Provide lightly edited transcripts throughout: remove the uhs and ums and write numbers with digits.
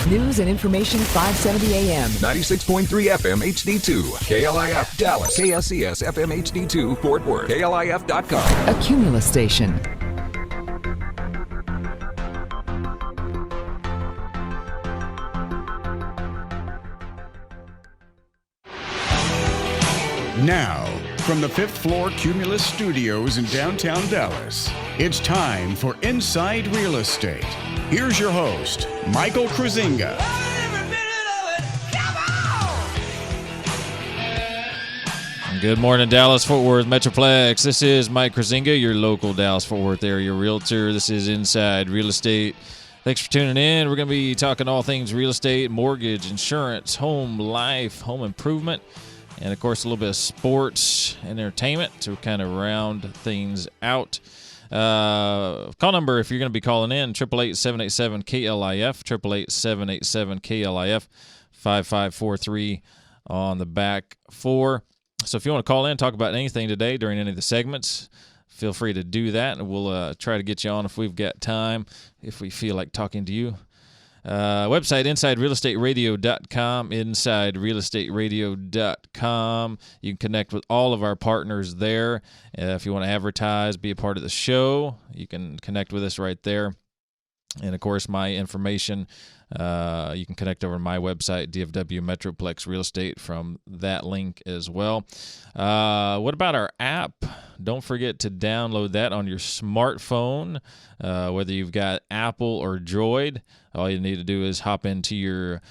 News and information 570 AM. 96.3 FM HD2. KLIF Dallas. KSCS FM HD2 Fort Worth. KLIF.com. A Cumulus station. Now, from the fifth floor Cumulus Studios in downtown Dallas, it's time for Inside Real Estate. Here's your host, Michael Kruizinga. Good morning, Dallas, Fort Worth, Metroplex. This is Mike Kruizinga, your local Dallas, Fort Worth area realtor. This is Inside Real Estate. Thanks for tuning in. We're going to be talking all things real estate, mortgage, insurance, home life, home improvement, and, of course, a little bit of sports and entertainment to kind of round things out. Call number, if you're going to be calling in, 888-787-KLIF, 888-787-KLIF, 5543 on the back four. So if you want to call in, talk about anything today during any of the segments, feel free to do that, and we'll try to get you on if we've got time, if we feel like talking to you. Website, InsideRealEstateRadio.com, InsideRealEstateRadio.com. You can connect with all of our partners there. If you want to advertise, be a part of the show, you can connect with us right there. And, of course, my information, you can connect over to my website, DFW Metroplex Real Estate, from that link as well. What about our app? Don't forget to download that on your smartphone, whether you've got Apple or Droid. All you need to do is hop into your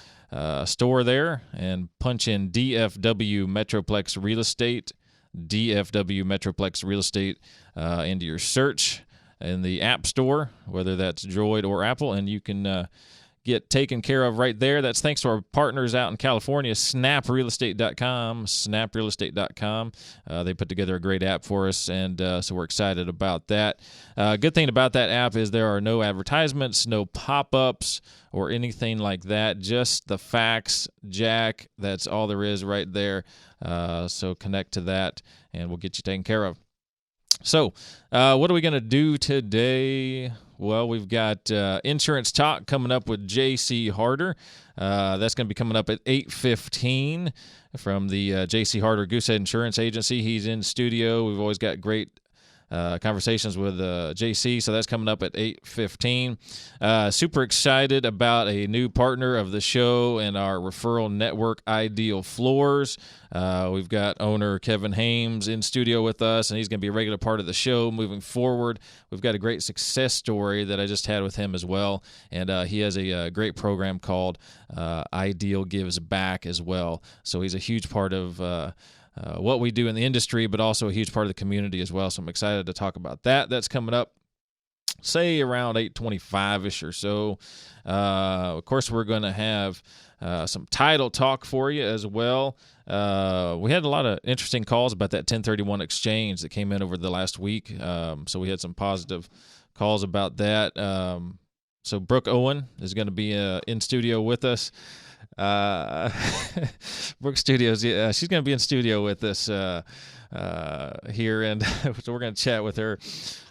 store there and punch in DFW Metroplex Real Estate, DFW Metroplex Real Estate into your search in the App Store, whether that's Droid or Apple, and you can get taken care of right there. That's thanks to our partners out in California, SnapRealEstate.com, SnapRealEstate.com. They put together a great app for us, and so we're excited about that. Good thing about that app is there are no advertisements, no pop-ups, or anything like that. Just the facts, Jack. That's all there is right there. So connect to that, and we'll get you taken care of. So, what are we going to do today? Well, we've got Insurance Talk coming up with J.C. Harder. That's going to be coming up at 8:15 from the J.C. Harder Goosehead Insurance Agency. He's in studio. We've always got great conversations with JC, so that's coming up at 8:15. Super excited about a new partner of the show and our referral network, Ideal Floors. We've got owner Kevin Hames in studio with us, and he's going to be a regular part of the show moving forward. We've got a great success story that I just had with him as well, and he has a great program called Ideal Gives Back as well. So he's a huge part of what we do in the industry, but also a huge part of the community as well. So I'm excited to talk about that. That's coming up, say, around 8:25-ish or so. Of course, we're going to have some title talk for you as well. We had a lot of interesting calls about that 1031 exchange that came in over the last week. So we had some positive calls about that. So Brooke Owen is going to be in studio with us. Brooke Studios, she's going to be in studio with us here, and so we're going to chat with her.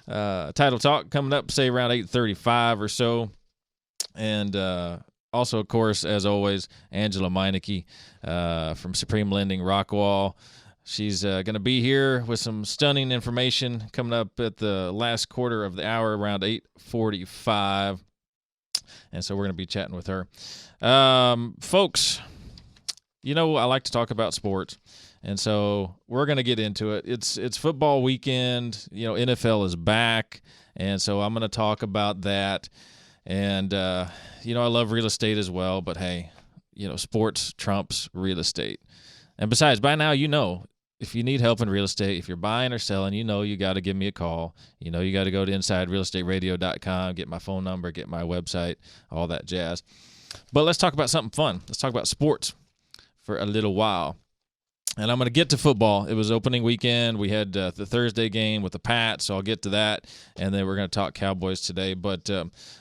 Title Talk coming up, say around 8:35 or so, and also, of course, as always, Angela Meineke from Supreme Lending Rockwall. She's going to be here with some stunning information coming up at the last quarter of the hour, around 8:45. And so we're going to be chatting with her. Folks, you know, I like to talk about sports, and so we're going to get into it. It's football weekend. You know, NFL is back, and so I'm going to talk about that. And, you know, I love real estate as well, but hey, you know, sports trumps real estate. And besides, by now, you know, if you need help in real estate, if you're buying or selling, you know you got to give me a call. You know you got to go to InsideRealEstateRadio.com, get my phone number, get my website, all that jazz. But let's talk about something fun. Let's talk about sports for a little while. And I'm going to get to football. It was opening weekend. We had the Thursday game with the Pats, so I'll get to that. And then we're going to talk Cowboys today. But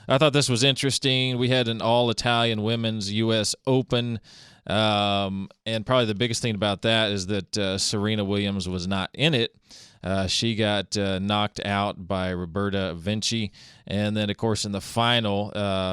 I thought this was interesting. We had an all-Italian women's U.S. Open. And probably the biggest thing about that is that Serena Williams was not in it. She got knocked out by Roberta Vinci. And then, of course, in the final,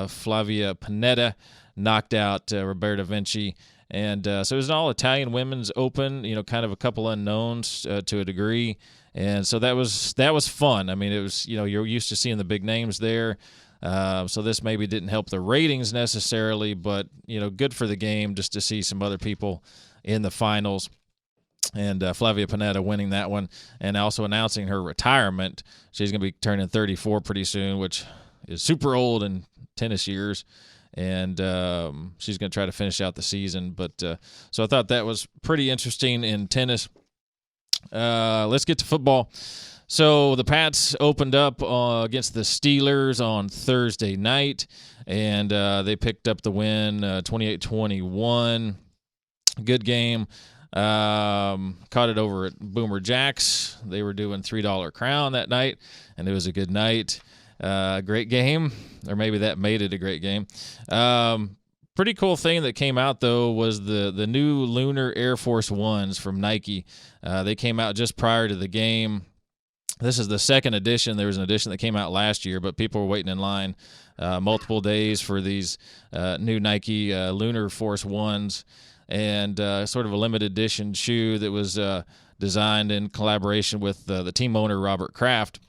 Flavia Pennetta knocked out Roberta Vinci. And so it was an all-Italian women's open, kind of a couple unknowns to a degree. And so that was fun. I mean, it was, you're used to seeing the big names there. So this maybe didn't help the ratings necessarily, but, good for the game just to see some other people in the finals. And Flavia Panetta winning that one and also announcing her retirement. She's going to be turning 34 pretty soon, which is super old in tennis years. And she's going to try to finish out the season. But so I thought that was pretty interesting in tennis. Let's get to football. So the Pats opened up against the Steelers on Thursday night, and they picked up the win 28-21. Good game. Caught it over at Boomer Jack's. They were doing $3 Crown that night, and it was a good night. Great game, or maybe that made it a great game. Pretty cool thing that came out, though, was the new Lunar Air Force Ones from Nike. They came out just prior to the game. This is the second edition. There was an edition that came out last year, but people were waiting in line multiple days for these new Nike Lunar Force Ones, and sort of a limited edition shoe that was designed in collaboration with the team owner, Robert Kraft.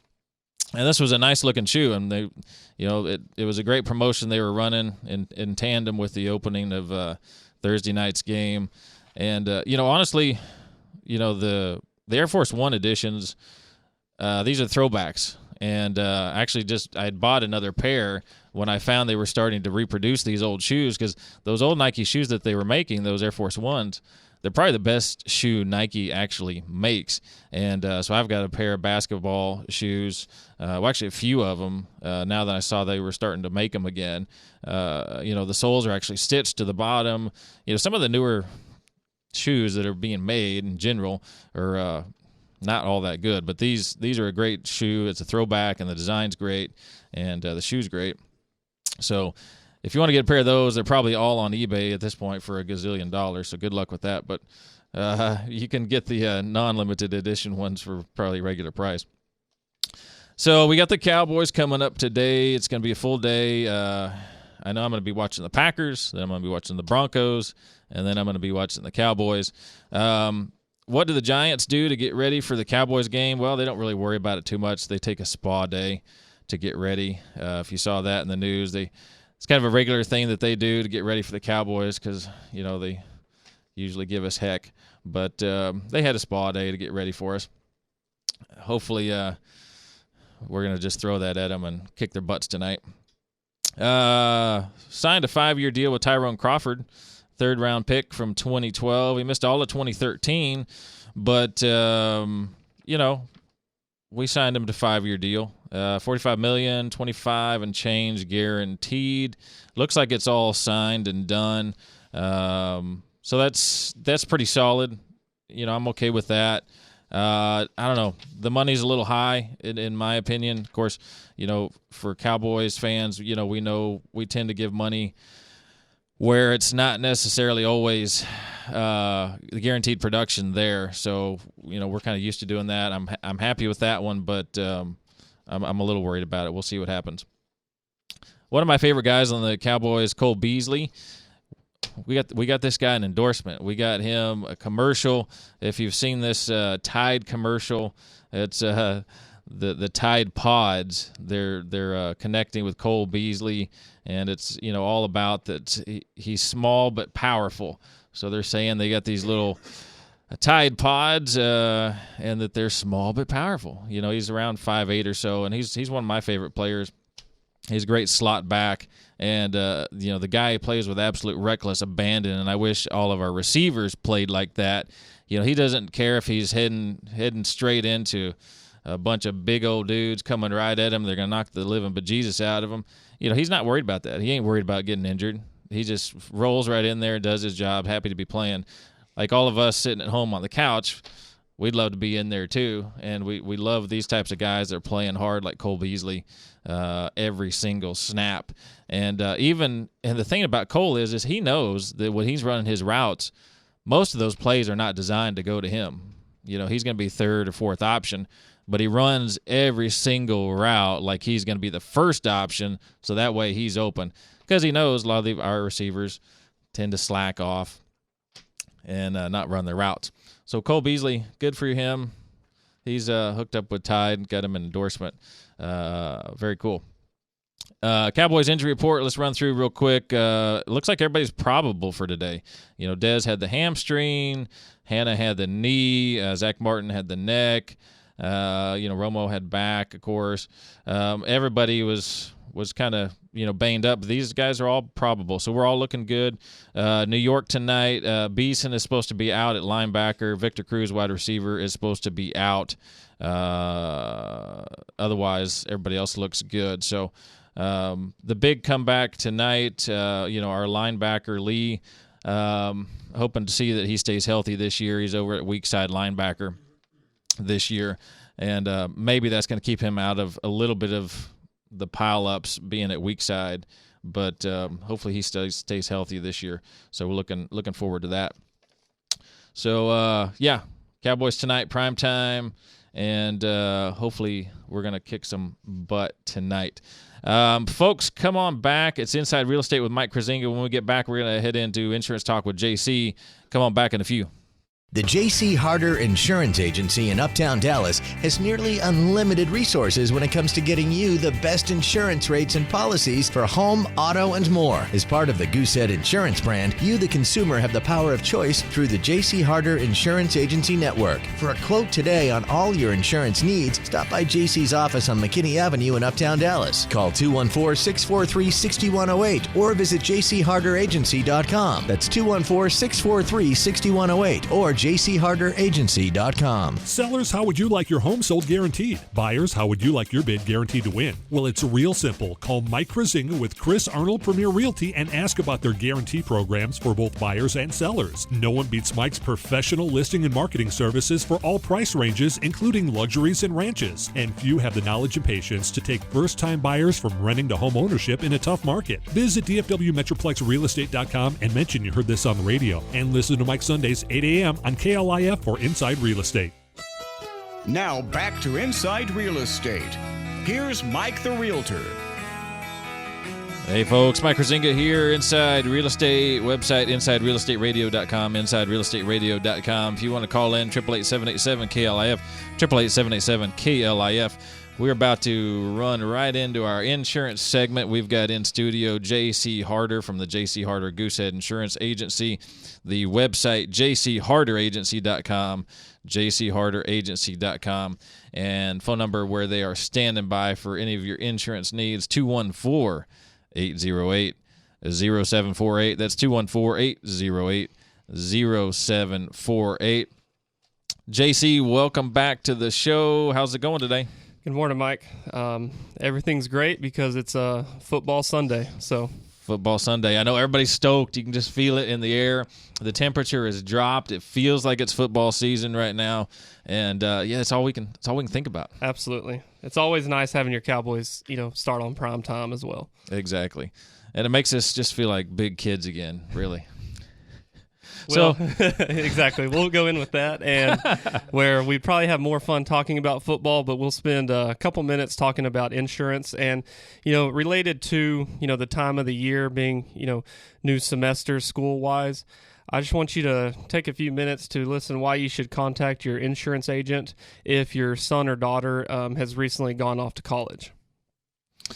And this was a nice looking shoe, and they, it was a great promotion they were running in tandem with the opening of Thursday night's game. And honestly, the Air Force One editions, these are throwbacks. And actually, I had bought another pair when I found they were starting to reproduce these old shoes, because those old Nike shoes that they were making, those Air Force Ones, they're probably the best shoe Nike actually makes. And so I've got a pair of basketball shoes, actually a few of them, now that I saw they were starting to make them again. The soles are actually stitched to the bottom. Some of the newer shoes that are being made in general are not all that good, but these are a great shoe. It's a throwback, and the design's great, and the shoe's great. So if you want to get a pair of those, they're probably all on eBay at this point for $1 gazillion, so good luck with that. But you can get the non-limited edition ones for probably regular price. So we got the Cowboys coming up today. It's going to be a full day. I know I'm going to be watching the Packers, then I'm going to be watching the Broncos, and then I'm going to be watching the Cowboys. What do the Giants do to get ready for the Cowboys game? Well, they don't really worry about it too much. They take a spa day to get ready. If you saw that in the news, it's kind of a regular thing that they do to get ready for the Cowboys, because they usually give us heck. But they had a spa day to get ready for us. Hopefully we're going to just throw that at them and kick their butts tonight. Signed a 5-year deal with Tyrone Crawford, third-round pick from 2012. He missed all of 2013, but, we signed him to a 5-year deal. $45 million, 25 and change guaranteed. Looks like it's all signed and done. So that's pretty solid. I'm okay with that. I don't know. The money's a little high, in my opinion. Of course, for Cowboys fans, we tend to give money where it's not necessarily always the guaranteed production there. So, we're kind of used to doing that. I'm happy with that one, but I'm a little worried about it. We'll see what happens. One of my favorite guys on the Cowboys, Cole Beasley. We got this guy an endorsement. We got him a commercial. If you've seen this Tide commercial, it's the Tide Pods. They're connecting with Cole Beasley, and it's all about that he's small but powerful. So they're saying they got these little Tide Pods, and that they're small but powerful. He's around 5'8" or so, and he's one of my favorite players. He's a great slot back, and the guy plays with absolute reckless abandon, and I wish all of our receivers played like that. He doesn't care if he's heading straight into a bunch of big old dudes coming right at him. They're going to knock the living bejesus out of him. He's not worried about that. He ain't worried about getting injured. He just rolls right in there and does his job, happy to be playing. Like all of us sitting at home on the couch, we'd love to be in there too, and we love these types of guys that are playing hard like Cole Beasley every single snap. And the thing about Cole is he knows that when he's running his routes, most of those plays are not designed to go to him. He's going to be third or fourth option, but he runs every single route like he's going to be the first option, so that way he's open. because he knows a lot of our receivers tend to slack off and not run their routes. So Cole Beasley, good for him. He's hooked up with Tide, got him an endorsement. Very cool. Cowboys injury report, let's run through real quick. Looks like everybody's probable for today. Dez had the hamstring, Hannah had the knee, Zach Martin had the neck, Romo had back, of course. Everybody was kind of, banged up. These guys are all probable, so we're all looking good. New York tonight, Beeson is supposed to be out at linebacker. Victor Cruz, wide receiver, is supposed to be out. Otherwise, everybody else looks good. So the big comeback tonight, our linebacker, Lee, hoping to see that he stays healthy this year. He's over at weak side linebacker this year, and maybe that's going to keep him out of a little bit of the pile-ups being at weak side, but hopefully he stays healthy this year. So we're looking forward to that. So, Cowboys tonight, prime time, and hopefully we're going to kick some butt tonight. Folks, come on back. It's Inside Real Estate with Mike Kruizinga. When we get back, we're going to head into Insurance Talk with JC. Come on back in a few. The J.C. Harder Insurance Agency in Uptown Dallas has nearly unlimited resources when it comes to getting you the best insurance rates and policies for home, auto, and more. As part of the Goosehead Insurance brand, you, the consumer, have the power of choice through the J.C. Harder Insurance Agency Network. For a quote today on all your insurance needs, stop by J.C.'s office on McKinney Avenue in Uptown Dallas. Call 214-643-6108 or visit jcharderagency.com. That's 214-643-6108 or jcharderagency.com. Sellers, how would you like your home sold guaranteed? Buyers, how would you like your bid guaranteed to win? Well, it's real simple. Call Mike Kruizinga with Chris Arnold Premier Realty and ask about their guarantee programs for both buyers and sellers. No one beats Mike's professional listing and marketing services for all price ranges, including luxuries and ranches. And few have the knowledge and patience to take first-time buyers from renting to home ownership in a tough market. Visit DFWMetroplexRealestate.com and mention you heard this on the radio. And listen to Mike Sundays, 8 a.m. on KLIF for Inside Real Estate. Now back to Inside Real Estate. Here's Mike the Realtor. Hey folks, Mike Kruizinga here, Inside Real Estate, website InsideRealEstateRadio.com, InsideRealEstateRadio.com. If you want to call in, 888-787-KLIF, 888-787-KLIF. We're about to run right into our insurance segment. We've got in studio J.C. Harder from the J.C. Harder Goosehead Insurance Agency. The website, jcharderagency.com, jcharderagency.com, and phone number where they are standing by for any of your insurance needs, 214-808-0748. That's 214-808-0748. JC, welcome back to the show. How's it going today? Good morning, Mike. Everything's great because it's a football Sunday. Football Sunday. I know everybody's stoked. You can just feel it in the air. The temperature has dropped. It feels like it's football season right now, and it's all we can think about. Absolutely. It's always nice having your Cowboys, start on prime time as well. Exactly, and it makes us just feel like big kids again. Really. Well, exactly. We'll go in with that, and where we probably have more fun talking about football, but we'll spend a couple minutes talking about insurance and, related to, the time of the year being, new semester school-wise. I just want you to take a few minutes to listen why you should contact your insurance agent if your son or daughter has recently gone off to college.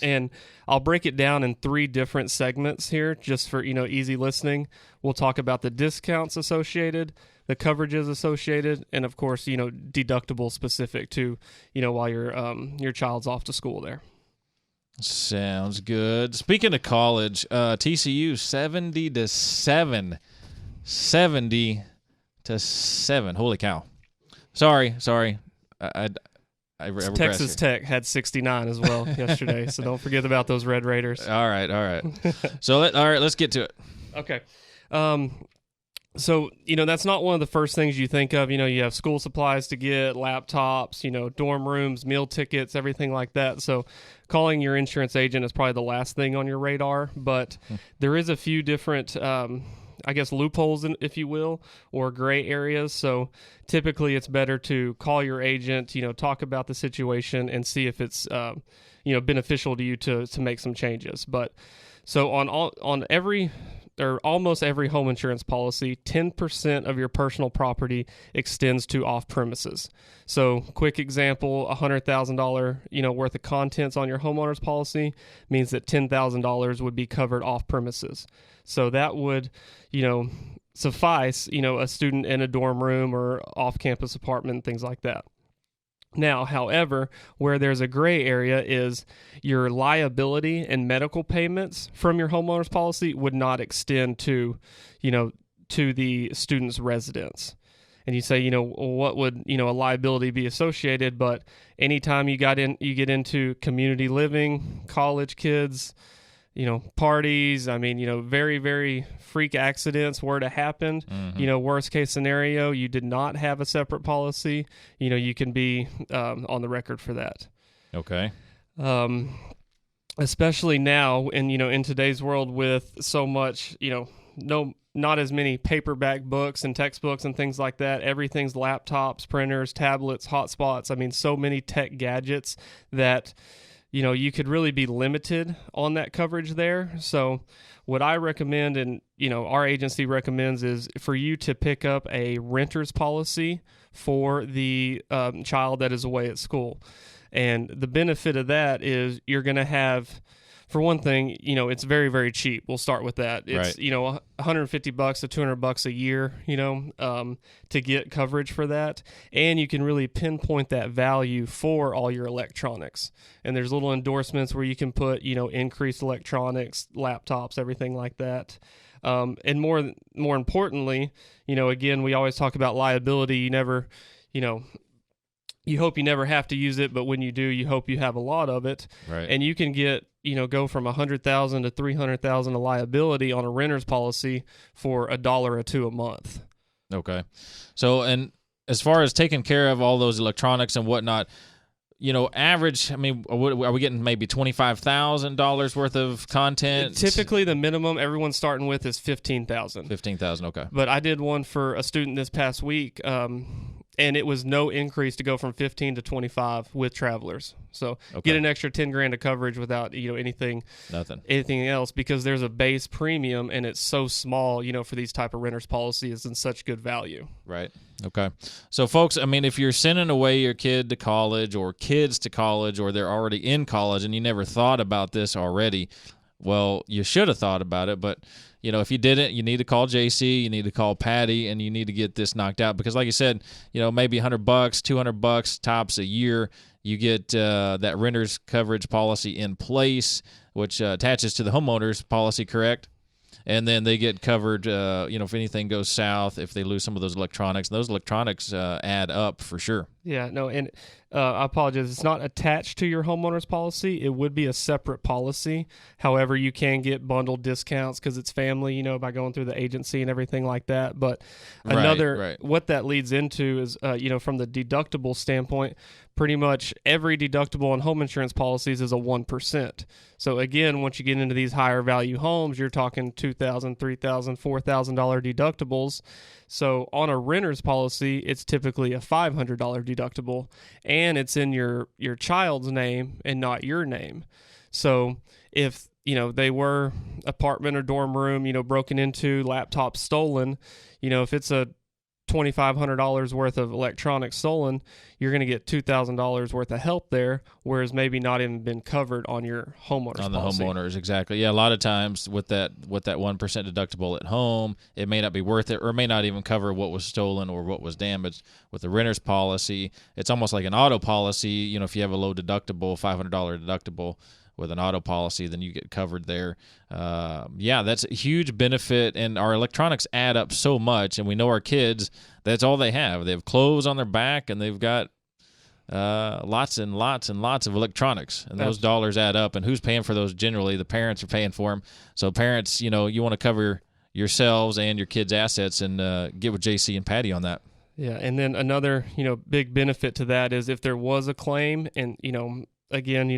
And I'll break it down in 3 different segments here just for, easy listening. We'll talk about the discounts associated, the coverages associated, and of course, deductible specific to, while your child's off to school there. Sounds good. Speaking of college, TCU 70-7. 70-7. Holy cow. Sorry. Texas Tech had 69 as well yesterday, so don't forget about those Red Raiders. All right. So let's get to it. Okay. So, that's not one of the first things you think of. You have school supplies to get, laptops, dorm rooms, meal tickets, everything like that. So calling your insurance agent is probably the last thing on your radar, but there is a few different loopholes, if you will, or gray areas. So typically it's better to call your agent, talk about the situation and see if it's, beneficial to you to make some changes. But So on every or almost every home insurance policy, 10% of your personal property extends to off premises. So, quick example, $100,000, worth of contents on your homeowner's policy means that $10,000 would be covered off premises. So that would, suffice, a student in a dorm room or off-campus apartment, things like that. Now, however, where there's a gray area is your liability and medical payments from your homeowner's policy would not extend to the student's residence. And you say, what would, a liability be associated? But anytime you get into community living, college kids, parties, very, very freak accidents were to happen, worst case scenario, you did not have a separate policy, you can be on the record for that. Okay. Especially now in today's world with so much, not as many paperback books and textbooks and things like that. Everything's laptops, printers, tablets, hotspots. So many tech gadgets that you could really be limited on that coverage there. So what I recommend and, our agency recommends is for you to pick up a renter's policy for the child that is away at school. And the benefit of that is you're going to have, for one thing, it's very, very cheap. We'll start with that. It's, right. $150 to $200 a year, to get coverage for that. And you can really pinpoint that value for all your electronics. And there's little endorsements where you can put, increased electronics, laptops, everything like that. And more importantly, again, we always talk about liability. You never, you hope you never have to use it, but when you do, you hope you have a lot of it. Right. And you can get, go from $100,000 to $300,000 of liability on a renter's policy for $1 or $2 a month. Okay. So, and as far as taking care of all those electronics and whatnot, average, are we getting maybe $25,000 worth of content? Typically, the minimum everyone's starting with is $15,000. $15,000, okay. But I did one for a student this past week, and it was no increase to go from 15 to 25 with travelers. So get an extra 10 grand of coverage without anything else, because there's a base premium and it's so small, for these type of renters policies and such good value. Right. Okay. So folks, if you're sending away your kid to college or kids to college, or they're already in college and you never thought about this already, well, you should have thought about it, but if you didn't, you need to call JC, you need to call Patty, and you need to get this knocked out, because like you said, maybe $100, $200 tops a year, you get that renter's coverage policy in place, which attaches to the homeowner's policy, correct? And then they get covered, if anything goes south, if they lose some of those electronics. And those electronics add up for sure. Yeah, no, and I apologize. It's not attached to your homeowner's policy. It would be a separate policy. However, you can get bundled discounts because it's family, by going through the agency and everything like that. But what that leads into is, from the deductible standpoint, pretty much every deductible on home insurance policies is a 1%. So again, once you get into these higher value homes, you're talking $2,000, $3,000, $4,000 deductibles. So on a renter's policy, it's typically a $500 deductible, and it's in your child's name and not your name. So if they were apartment or dorm room, broken into, laptop stolen, if it's a $2,500 worth of electronics stolen, you're going to get $2,000 worth of help there, whereas maybe not even been covered on your homeowner's on the policy. Homeowners, exactly. Yeah, a lot of times with that 1% deductible at home, it may not be worth it, or it may not even cover what was stolen or what was damaged. With the renter's policy, it's almost like an auto policy. If you have a low deductible, $500 deductible with an auto policy, then you get covered there. That's a huge benefit, and our electronics add up so much, and we know our kids, that's all they have. They have clothes on their back, and they've got lots and lots and lots of electronics, and those dollars add up, and who's paying for those? Generally, the parents are paying for them. So parents, you want to cover yourselves and your kids' assets, and get with JC and Patty on that. Yeah, and then another, big benefit to that is if there was a claim, and, again,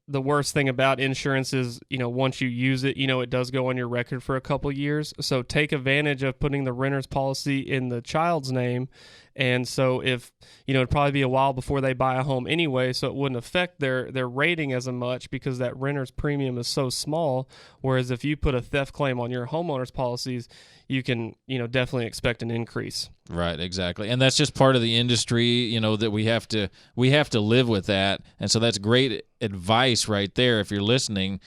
the worst thing about insurance is, once you use it, it does go on your record for a couple years. So take advantage of putting the renter's policy in the child's name. And so if, it'd probably be a while before they buy a home anyway, so it wouldn't affect their rating as much because that renter's premium is so small. Whereas if you put a theft claim on your homeowner's policies, you can, definitely expect an increase. Right, exactly. And that's just part of the industry, that we have to live with that. And so that's great advice right there. If you're listening,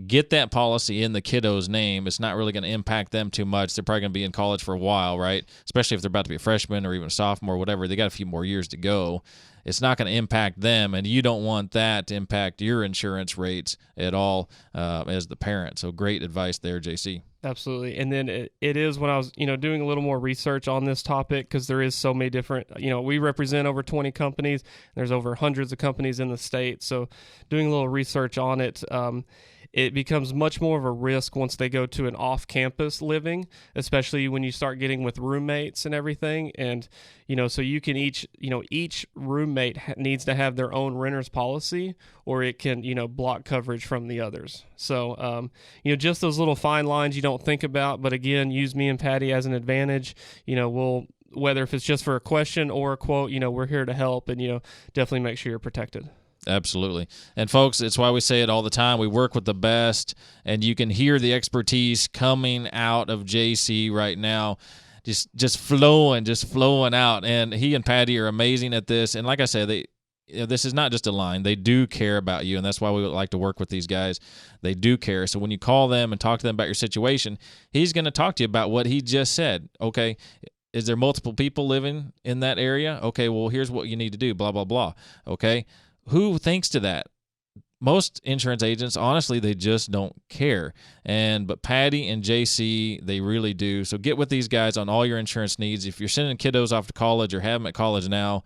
get that policy in the kiddo's name. It's not really going to impact them too much. They're probably going to be in college for a while, right? Especially if they're about to be a freshman or even a sophomore, whatever. They got a few more years to go. It's not going to impact them, and you don't want that to impact your insurance rates at all as the parent. So great advice there, JC. Absolutely. And then it is when I was, doing a little more research on this topic, because there is so many different, we represent over 20 companies. There's over hundreds of companies in the state. So doing a little research on it, it becomes much more of a risk once they go to an off-campus living, especially when you start getting with roommates and everything. And, so you can each roommate needs to have their own renter's policy, or it can, block coverage from the others. So, just those little fine lines you don't think about. But again, use me and Patty as an advantage. Whether if it's just for a question or a quote, we're here to help, and, definitely make sure you're protected. Absolutely. And folks, it's why we say it all the time. We work with the best, and you can hear the expertise coming out of JC right now. Just flowing out. And he and Patty are amazing at this. And like I said, this is not just a line. They do care about you, and that's why we like to work with these guys. They do care. So when you call them and talk to them about your situation, he's going to talk to you about what he just said. Okay, is there multiple people living in that area? Okay, well, here's what you need to do, blah, blah, blah. Okay, who thinks to that? Most insurance agents, honestly, they just don't care. But Patty and JC, they really do. So get with these guys on all your insurance needs. If you're sending kiddos off to college or have them at college now,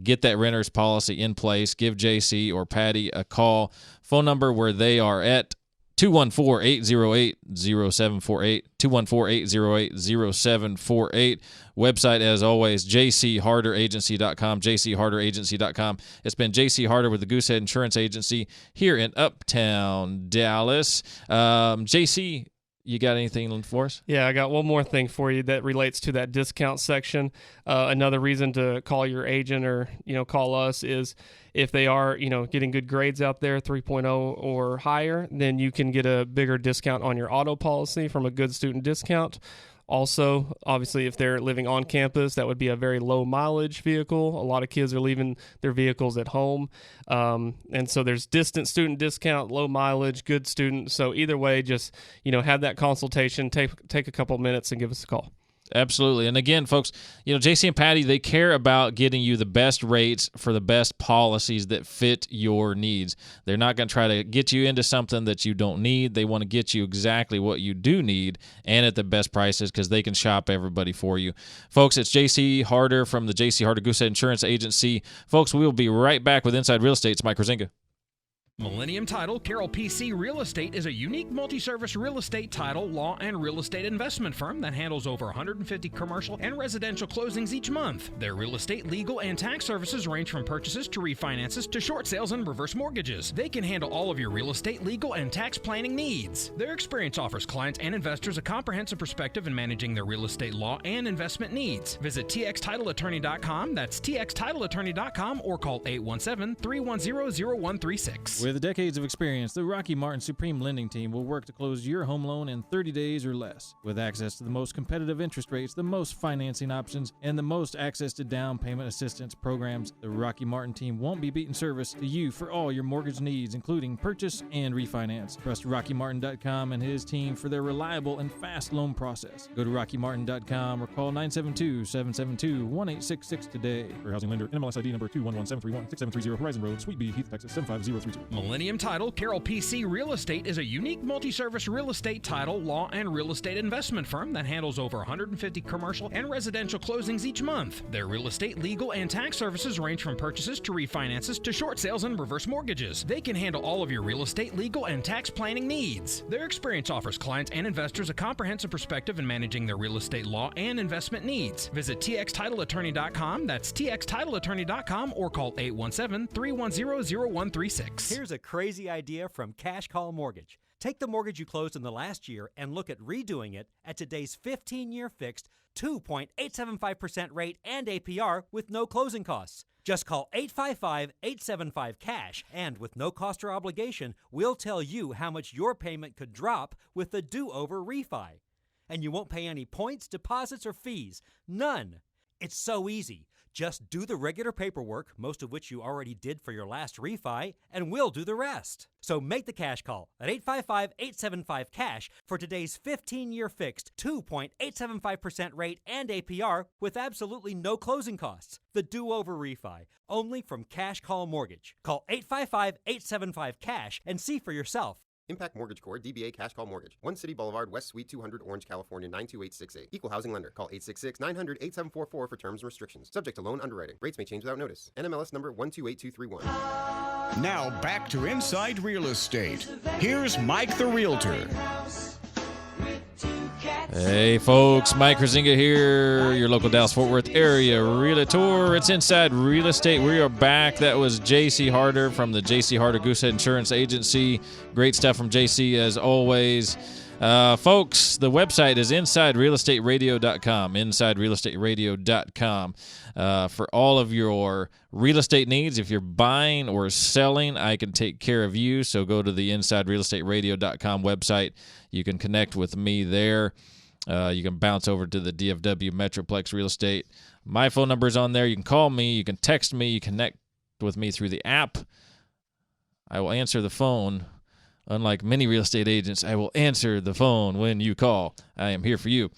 get that renter's policy in place. Give JC or Patty a call. Phone number where they are at 214-808-0748, 214-808-0748. Website, as always, jcharderagency.com, jcharderagency.com. It's been JC Harder with the Goosehead Insurance Agency here in Uptown Dallas. JC, you got anything for us? Yeah, I got one more thing for you that relates to that discount section. Another reason to call your agent or, call us is if they are, getting good grades out there, 3.0 or higher, then you can get a bigger discount on your auto policy from a good student discount. Also, obviously, if they're living on campus, that would be a very low mileage vehicle. A lot of kids are leaving their vehicles at home. And so there's distant student discount, low mileage, good student. So either way, just, have that consultation, take a couple minutes and give us a call. Absolutely. And again, folks, JC and Patty, they care about getting you the best rates for the best policies that fit your needs. They're not going to try to get you into something that you don't need. They want to get you exactly what you do need and at the best prices because they can shop everybody for you. Folks, it's JC Harder from the JC Harder Goosehead Insurance Agency. Folks, we will be right back with Inside Real Estate. It's Mike Kruizinga. Millennium Title Carroll PC Real Estate is a unique multi-service real estate title, law, and real estate investment firm that handles over 150 commercial and residential closings each month. Their real estate, legal, and tax services range from purchases to refinances to short sales and reverse mortgages. They can handle all of your real estate, legal, and tax planning needs. Their experience offers clients and investors a comprehensive perspective in managing their real estate law and investment needs. Visit txtitleattorney.com, that's txtitleattorney.com, or call 817-310-0136. With decades of experience, the Rocky Martin Supreme Lending Team will work to close your home loan in 30 days or less. With access to the most competitive interest rates, the most financing options, and the most access to down payment assistance programs, the Rocky Martin Team won't be beating service to you for all your mortgage needs, including purchase and refinance. Trust RockyMartin.com and his team for their reliable and fast loan process. Go to RockyMartin.com or call 972-772-1866 today. For housing lender, NMLS ID number 211731, 6730 Horizon Road, Suite B, Heath, Texas 75032. Millennium Title Carroll PC Real Estate is a unique multi-service real estate title, law, and real estate investment firm that handles over 150 commercial and residential closings each month. Their real estate, legal, and tax services range from purchases to refinances to short sales and reverse mortgages. They can handle all of your real estate, legal, and tax planning needs. Their experience offers clients and investors a comprehensive perspective in managing their real estate law and investment needs. Visit txtitleattorney.com, that's txtitleattorney.com, or call 817-310-0136. Here's a crazy idea from Cash Call Mortgage. Take the mortgage you closed in the last year and look at redoing it at today's 15-year fixed 2.875% rate and APR with no closing costs. Just call 855-875-CASH, and with no cost or obligation, we'll tell you how much your payment could drop with the do-over refi. And you won't pay any points, deposits, or fees. None. It's so easy. Just do the regular paperwork, most of which you already did for your last refi, and we'll do the rest. So make the cash call at 855-875-CASH for today's 15-year fixed 2.875% rate and APR with absolutely no closing costs. The do-over refi, only from Cash Call Mortgage. Call 855-875-CASH and see for yourself. Impact Mortgage Corp. DBA Cash Call Mortgage. 1 City Boulevard, West Suite 200, Orange, California 92868. Equal housing lender. Call 866-900-8744 for terms and restrictions. Subject to loan underwriting. Rates may change without notice. NMLS number 128231. Now back to Inside Real Estate. Here's Mike the Realtor. Hey folks, Mike Kruizinga here, your local Dallas-Fort Worth area realtor. It's Inside Real Estate. We are back. That was J.C. Harder from the J.C. Harder Goosehead Insurance Agency. Great stuff from J.C. as always. Folks, the website is InsideRealEstateRadio.com, InsideRealEstateRadio.com. For all of your real estate needs, if you're buying or selling, I can take care of you. So go to the InsideRealEstateRadio.com website. You can connect with me there. You can bounce over to the DFW Metroplex Real Estate. My phone number is on there. You can call me. You can text me. You connect with me through the app. I will answer the phone. Unlike many real estate agents, I will answer the phone when you call. I am here for you.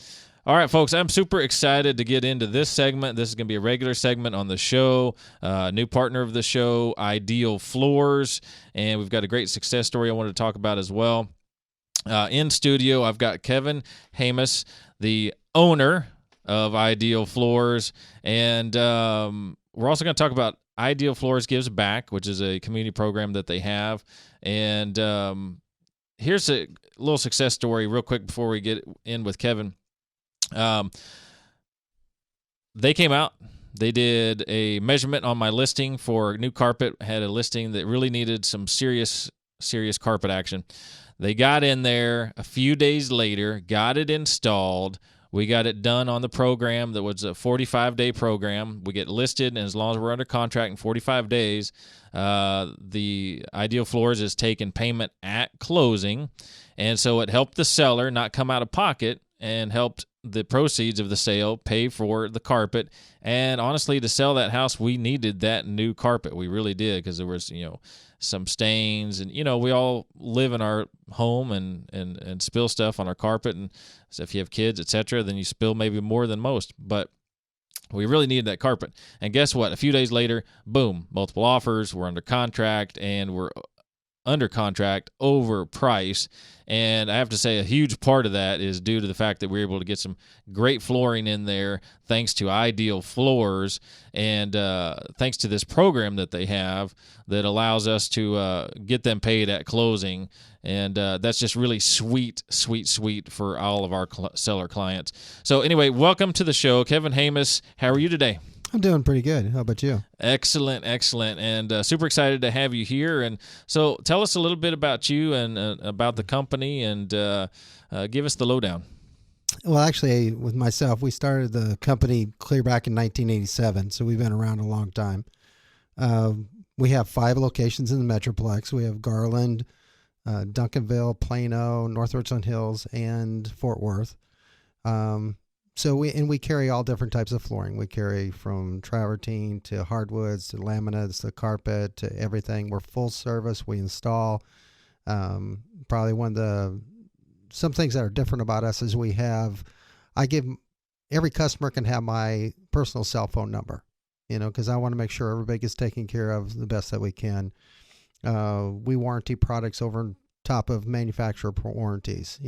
All right, folks, I'm super excited to get into this segment. This is going to be a regular segment on the show. New partner of the show, Ideal Floors. And we've got a great success story I wanted to talk about as well. In studio, I've got Kevin Hamus, the owner of Ideal Floors. And we're also going to talk about Ideal Floors Gives Back, which is a community program that they have. And here's a little success story real quick before we get in with Kevin. They came out. They did a measurement on my listing for new carpet. Had a listing that really needed some serious carpet action. They got in there a few days later, got it installed. We got it done on the program that was a 45-day program. We get listed, and as long as we're under contract in 45 days, the Ideal Floors is taking payment at closing. And so it helped the seller not come out of pocket and helped the proceeds of the sale pay for the carpet. And honestly, to sell that house, we needed that new carpet. We really did, because there was, some stains, and we all live in our home and spill stuff on our carpet, and so if you have kids, etc., then you spill maybe more than most, but we really needed that carpet. And guess what? A few days later, boom, multiple offers, we're under contract, and we're under contract over price. And I have to say a huge part of that is due to the fact that we're able to get some great flooring in there thanks to Ideal Floors, and thanks to this program that they have that allows us to get them paid at closing. And that's just really sweet for all of our seller clients. So anyway, welcome to the show, Kevin Hamus. How are you today? I'm doing pretty good. How about you? Excellent. And super excited to have you here. And so tell us a little bit about you and about the company, and give us the lowdown. Well, actually, with myself, we started the company clear back in 1987, so we've been around a long time. We have 5 locations in the Metroplex. We have Garland, Duncanville, Plano, North Richland Hills, and Fort Worth. So we carry all different types of flooring. We carry from travertine to hardwoods to laminates to carpet to everything. We're full service. We install. Probably some things that are different about us is every customer can have my personal cell phone number, because I want to make sure everybody gets taken care of the best that we can. We warranty products over top of manufacturer warranties,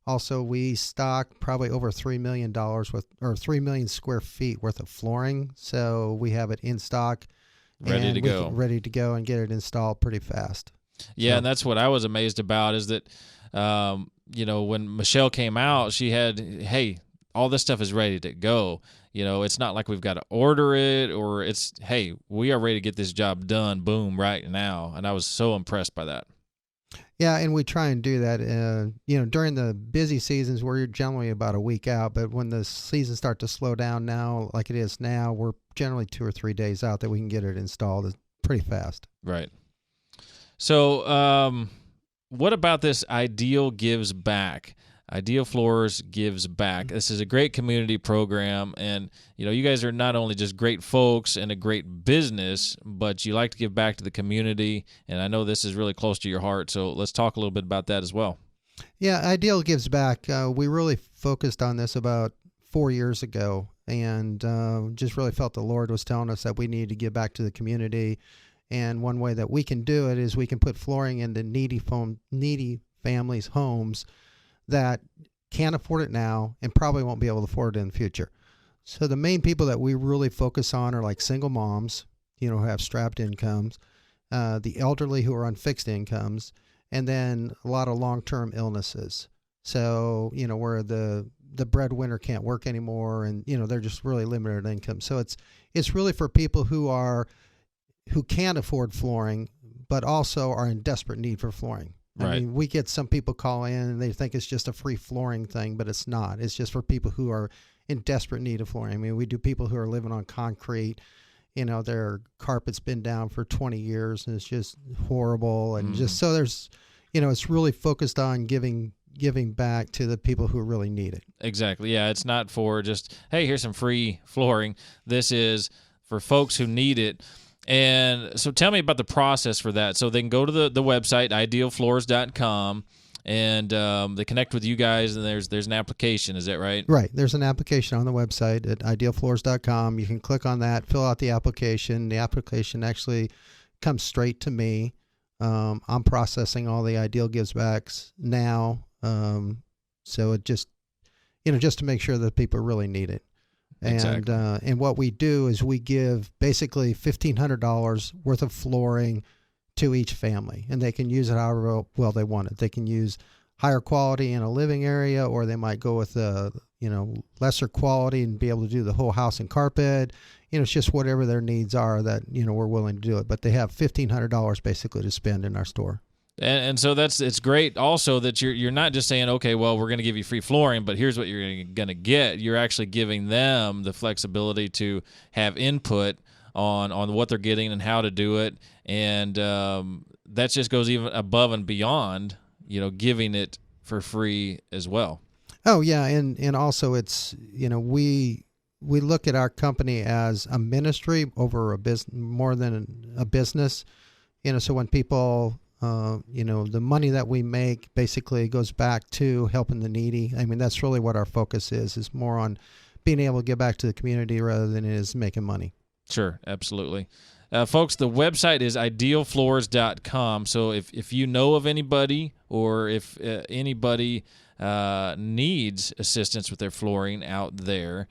Also, we stock probably over $3 million 3 million square feet worth of flooring. So we have it in stock, ready to go and get it installed pretty fast. Yeah, and that's what I was amazed about is that, when Michelle came out, she had, hey, all this stuff is ready to go. It's not like we've got to order it, or it's, hey, we are ready to get this job done, boom, right now. And I was so impressed by that. Yeah, and we try and do that. During the busy seasons, we're generally about a week out. But when the seasons start to slow down now, like it is now, we're generally 2 or 3 days out that we can get it installed pretty fast. Right. So what about this Ideal Gives Back? Ideal Floors gives back. This is a great community program, and you guys are not only just great folks and a great business, but you like to give back to the community, and I know this is really close to your heart, so let's talk a little bit about that as well. Yeah, Ideal Gives Back. We really focused on this about 4 years ago, and just really felt the Lord was telling us that we needed to give back to the community, and one way that we can do it is we can put flooring into needy families' homes that can't afford it now and probably won't be able to afford it in the future. So the main people that we really focus on are like single moms, who have strapped incomes, the elderly who are on fixed incomes, and then a lot of long-term illnesses. So, where the breadwinner can't work anymore and, they're just really limited income. So it's really for people who can't afford flooring, but also are in desperate need for flooring. Right. I mean, we get some people call in and they think it's just a free flooring thing, but it's not. It's just for people who are in desperate need of flooring. I mean, we do people who are living on concrete, their carpet's been down for 20 years and it's just horrible. And just so there's, it's really focused on giving back to the people who really need it. Exactly. Yeah, it's not for just, hey, here's some free flooring. This is for folks who need it. And so tell me about the process for that. So they can go to the website, idealfloors.com, and they connect with you guys, and there's an application. Is that right? Right. There's an application on the website at idealfloors.com. You can click on that, fill out the application. The application actually comes straight to me. I'm processing all the Ideal Gives Backs now. So it just to make sure that people really need it. Exactly. And what we do is we give basically $1,500 worth of flooring to each family, and they can use it however well they want it. They can use higher quality in a living area, or they might go with lesser quality and be able to do the whole house and carpet. It's just whatever their needs are that we're willing to do it. But they have $1,500 basically to spend in our store. And so it's great also that you're not just saying, okay, well, we're going to give you free flooring, but here's what you're going to get. You're actually giving them the flexibility to have input on what they're getting and how to do it. And that just goes even above and beyond, giving it for free as well. Oh, yeah. And also it's, we look at our company as a ministry over a business, more than a business. So when people... the money that we make basically goes back to helping the needy. I mean, that's really what our focus is more on being able to give back to the community rather than it is making money. Sure, absolutely. Folks, the website is idealfloors.com. So if you know of anybody or if anybody needs assistance with their flooring out there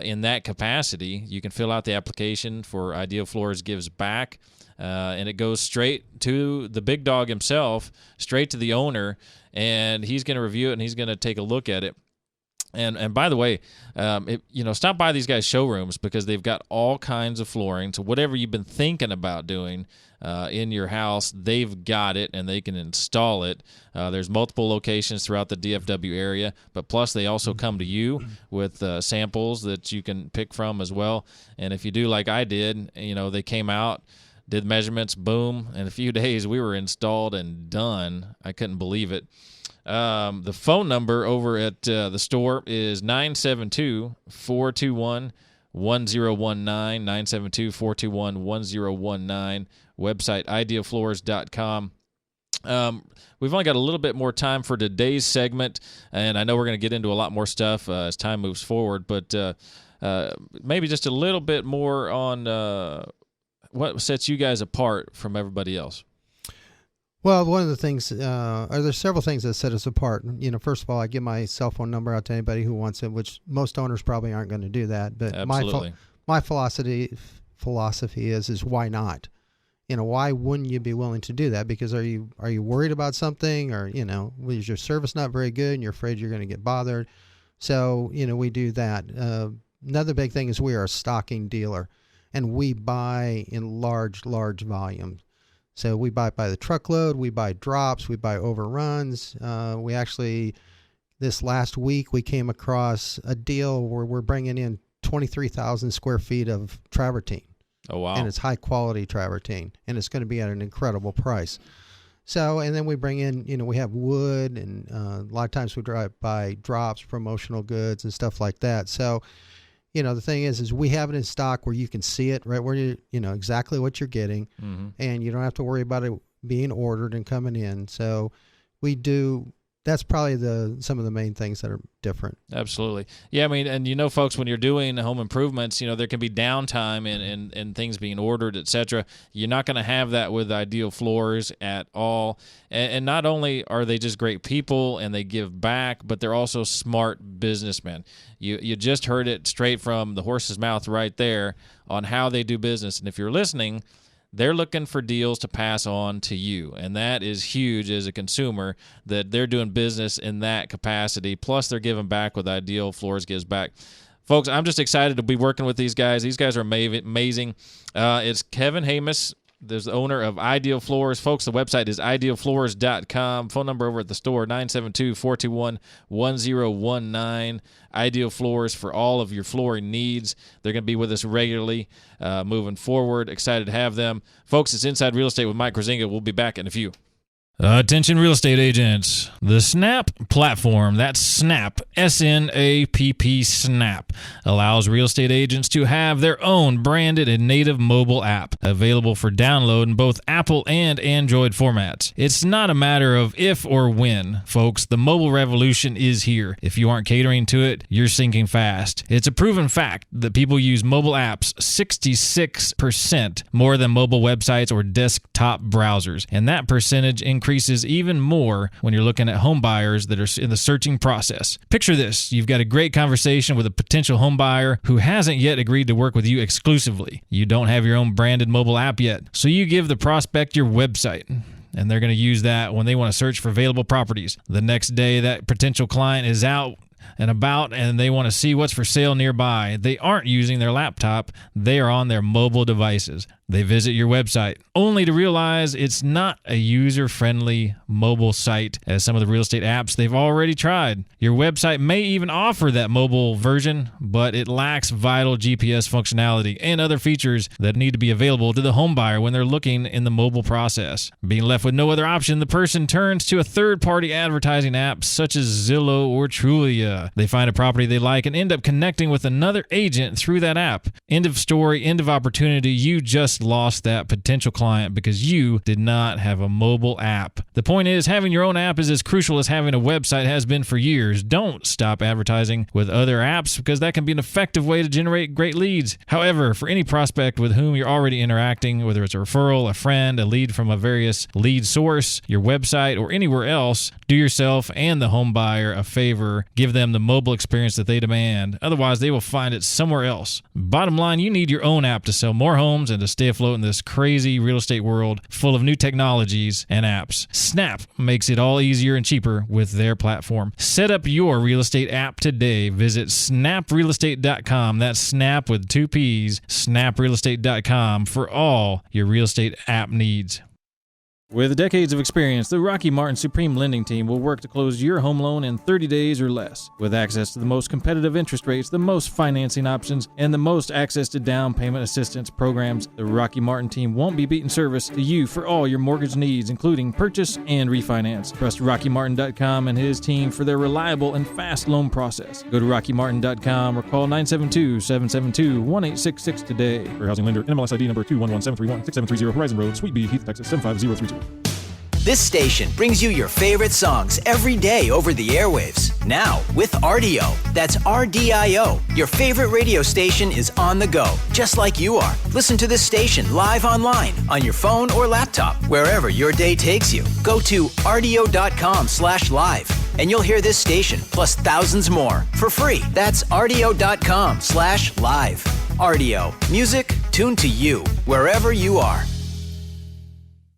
in that capacity, you can fill out the application for Ideal Floors Gives Back. And it goes straight to the big dog himself, straight to the owner, and he's going to review it and he's going to take a look at it. And by the way, stop by these guys' showrooms because they've got all kinds of flooring. So whatever you've been thinking about doing in your house, they've got it and they can install it. There's multiple locations throughout the DFW area, but plus they also come to you with samples that you can pick from as well. And if you do like I did, they came out, did measurements, boom. In a few days, we were installed and done. I couldn't believe it. The phone number over at the store is 972-421-1019, 972-421-1019, website idealfloors.com. We've only got a little bit more time for today's segment, and I know we're going to get into a lot more stuff as time moves forward, but maybe just a little bit more on what sets you guys apart from everybody else. Well, one of the things, there's several things that set us apart. First of all, I give my cell phone number out to anybody who wants it, which most owners probably aren't going to do that. But absolutely. my philosophy is why not? Why wouldn't you be willing to do that? Because are you worried about something, or is your service not very good and you're afraid you're going to get bothered? So, we do that. Another big thing is we are a stocking dealer, and we buy in large volumes. So we buy by the truckload, we buy drops, we buy overruns. We actually, this last week, we came across a deal where we're bringing in 23,000 square feet of travertine. Oh, wow. And it's high quality travertine, and it's going to be at an incredible price. So, and then we bring in, we have wood, and a lot of times we buy drops, promotional goods, and stuff like that. So, the thing is we have it in stock where you can see it right where exactly what you're getting, and you don't have to worry about it being ordered and coming in. So we do. That's probably some of the main things that are different. Absolutely. Yeah, I mean, and folks, when you're doing home improvements, there can be downtime and things being ordered, etc. You're not going to have that with Ideal Floors at all. And not only are they just great people and they give back, but they're also smart businessmen. You just heard it straight from the horse's mouth right there on how they do business. And if you're listening, they're looking for deals to pass on to you, and that is huge as a consumer that they're doing business in that capacity. Plus, they're giving back with Ideal Floors gives back. Folks, I'm just excited to be working with these guys. These guys are amazing. It's Kevin Hamus. There's the owner of Ideal Floors. Folks, the website is idealfloors.com. Phone number over at the store, 972-421-1019. Ideal Floors for all of your flooring needs. They're going to be with us regularly moving forward. Excited to have them. Folks, it's Inside Real Estate with Mike Kruizinga. We'll be back in a few. Attention real estate agents. The Snap platform, that's Snap, S-N-A-P-P, Snap, allows real estate agents to have their own branded and native mobile app available for download in both Apple and Android formats. It's not a matter of if or when, folks. The mobile revolution is here. If you aren't catering to it, you're sinking fast. It's a proven fact that people use mobile apps 66% more than mobile websites or desktop browsers, and that percentage increases even more when you're looking at home buyers that are in the searching process. Picture this. You've got a great conversation with a potential home buyer who hasn't yet agreed to work with you exclusively. You don't have your own branded mobile app yet, so you give the prospect your website, and they're going to use that when they want to search for available properties. The next day, that potential client is out and about, and they want to see what's for sale nearby. They aren't using their laptop. They are on their mobile devices. They visit your website, only to realize it's not a user-friendly mobile site as some of the real estate apps they've already tried. Your website may even offer that mobile version, but it lacks vital GPS functionality and other features that need to be available to the home buyer when they're looking in the mobile process. Being left with no other option, the person turns to a third-party advertising app such as Zillow or Trulia. They find a property they like and end up connecting with another agent through that app. End of story, end of opportunity. You just lost that potential client because you did not have a mobile app. The point is, having your own app is as crucial as having a website has been for years. Don't stop advertising with other apps because that can be an effective way to generate great leads. However, for any prospect with whom you're already interacting, whether it's a referral, a friend, a lead from a various lead source, your website, or anywhere else, do yourself and the home buyer a favor. Give them the mobile experience that they demand. Otherwise, they will find it somewhere else. Bottom line, you need your own app to sell more homes and to stay afloat in this crazy real estate world full of new technologies and apps. Snap makes it all easier and cheaper with their platform. Set up your real estate app today. Visit snaprealestate.com. That's Snap with 2 P's. Snaprealestate.com for all your real estate app needs. With decades of experience, the Rocky Martin Supreme Lending Team will work to close your home loan in 30 days or less. With access to the most competitive interest rates, the most financing options, and the most access to down payment assistance programs, the Rocky Martin Team won't be beating service to you for all your mortgage needs, including purchase and refinance. Trust RockyMartin.com and his team for their reliable and fast loan process. Go to RockyMartin.com or call 972-772-1866 today. For housing lender, NMLS ID number 211731, 6730 Horizon Road, Suite B, Heath, Texas 75032. This station brings you your favorite songs every day over the airwaves. Now with RDO. That's RDIO. Your favorite radio station is on the go, just like you are. Listen to this station live online, on your phone or laptop, wherever your day takes you. Go to rdo.com/live and you'll hear this station plus thousands more for free. That's rdo.com/live. RDO. Music tuned to you, wherever you are.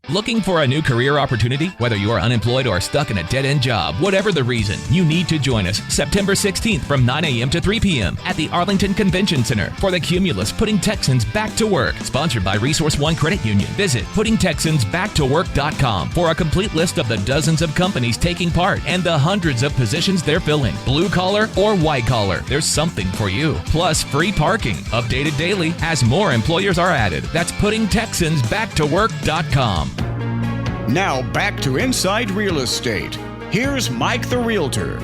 Looking for a new career opportunity? Whether you are unemployed or stuck in a dead-end job, whatever the reason, you need to join us September 16th from 9 a.m. to 3 p.m. at the Arlington Convention Center for the Cumulus Putting Texans Back to Work, sponsored by Resource One Credit Union. Visit puttingtexansbacktowork.com for a complete list of the dozens of companies taking part and the hundreds of positions they're filling. Blue collar or white collar, there's something for you. Plus free parking, updated daily as more employers are added. That's puttingtexansbacktowork.com. Now back to Inside Real Estate. Here's Mike the Realtor.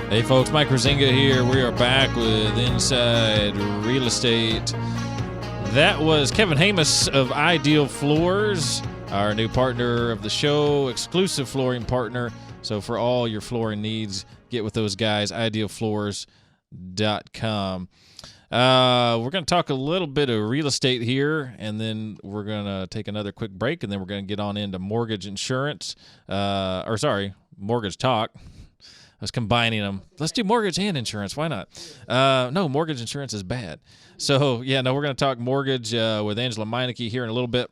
Hey folks, Mike Kruizinga here. We are back with Inside Real Estate. That was Kevin Hamus of Ideal Floors, our new partner of the show, exclusive flooring partner. So for all your flooring needs, get with those guys, idealfloors.com. We're going to talk a little bit of real estate here, and then we're going to take another quick break, and then we're going to get on into mortgage insurance. Mortgage talk. I was combining them. Let's do mortgage and insurance. Why not? No, mortgage insurance is bad. So, we're going to talk mortgage with Angela Meineke here in a little bit.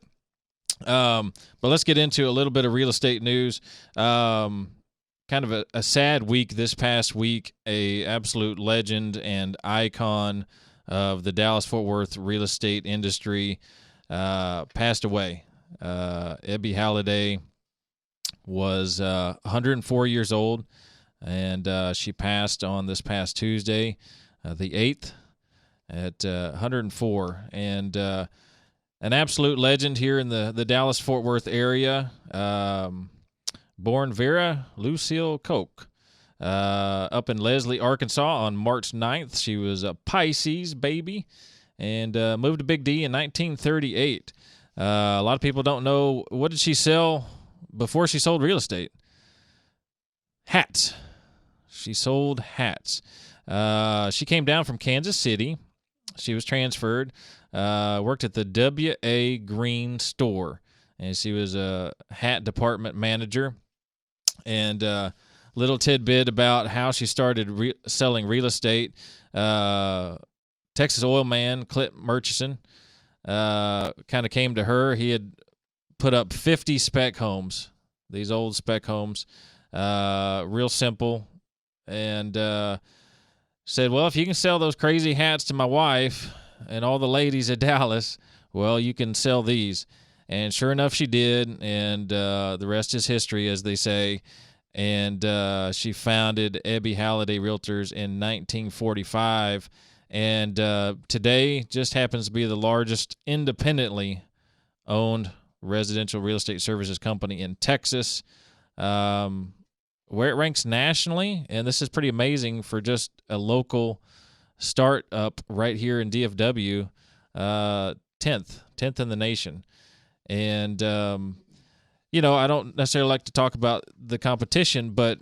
But let's get into a little bit of real estate news. Kind of a sad week this past week. A absolute legend and icon of the Dallas-Fort Worth real estate industry passed away. Ebby Halliday was 104 years old, and she passed on this past Tuesday, the 8th, at 104. And an absolute legend here in the Dallas-Fort Worth area. Born Vera Lucille Koch up in Leslie, Arkansas on March 9th. She was a Pisces baby and moved to Big D in 1938. A lot of people don't know, what did she sell before she sold real estate? Hats. She sold hats. She came down from Kansas City. She was transferred, worked at the W.A. Green store, and she was a hat department manager. And little tidbit about how she started selling real estate. Texas oil man Clint Murchison kind of came to her. He had put up 50 spec homes, these old spec homes, real simple, and said, well, if you can sell those crazy hats to my wife and all the ladies at Dallas, well, you can sell these. And sure enough, she did, and the rest is history, as they say. And she founded Ebby Halliday Realtors in 1945, and today just happens to be the largest independently owned residential real estate services company in Texas, where it ranks nationally, and this is pretty amazing for just a local startup right here in DFW, 10th in the nation. And, I don't necessarily like to talk about the competition, but,